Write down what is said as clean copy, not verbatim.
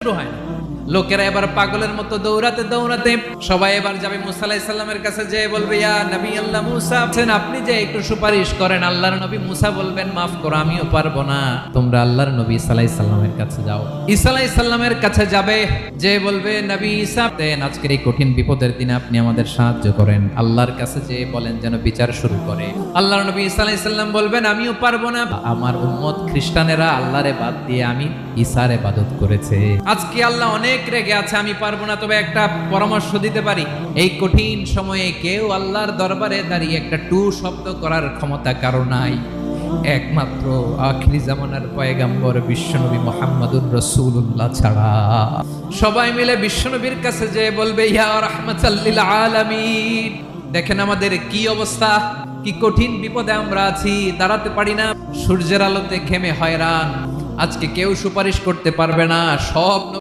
শুরু হয় না। লোকেরা এবার পাগলের মতো দৌড়াতে দৌড়াতে সবাই এবার যাবে মুসা আলাইহিস সালামের কাছে, যেয়ে বলবে, ইয়া নবী আল্লাহ মুসা, আপনি যে একটু সুপারিশ করেন। আল্লাহর নবী মুসা বলবেন, মাফ করো, আমিও পারবো না, তোমরা আল্লাহর নবী ঈসা আলাইহিস সালামের কাছে যাও। ঈসা আলাইহিস সালামের কাছে যাবে, যে বলবে, নবী ঈসা, আজকের এই কঠিন বিপদের দিনে আপনি আমাদের সাহায্য করেন। আল্লাহর কাছে যে বলেন যেন বিচার শুরু করে। আল্লাহর নবী ঈসা আলাইহিস সালাম বলবেন, আমিও পারবো না, আমার উম্মত খ্রিস্টানেরা আল্লাহরে বাদ দিয়ে আমি ঈসার ইবাদত করেছে। আজকে আল্লাহ অনেক রেগে আছে, আমি পারবো না। তবে একটা পরামর্শ দিতে পারি, এই কঠিন সময়ে কেউ আল্লাহর দরবারে দাঁড়িয়ে একটা টু শব্দ করার ক্ষমতা কারো নাই, একমাত্র আখিরি জামানার পয়গাম্বর বিশ্বনবী মুহাম্মদুর রাসূলুল্লাহ ছাড়া। সবাই মিলে বিশ্বনবীর কাছে যেয়ে বলবে, ইয়া রাহমাতাল লিল আলামিন, দেখেন আমাদের কি অবস্থা, কি কঠিন বিপদে আমরা আছি, দাঁড়াতে পারি না, সূর্যের আলোতে ঘেমে হয়রান। আজকে কেউ সুপারিশ করতে পারবে না, সব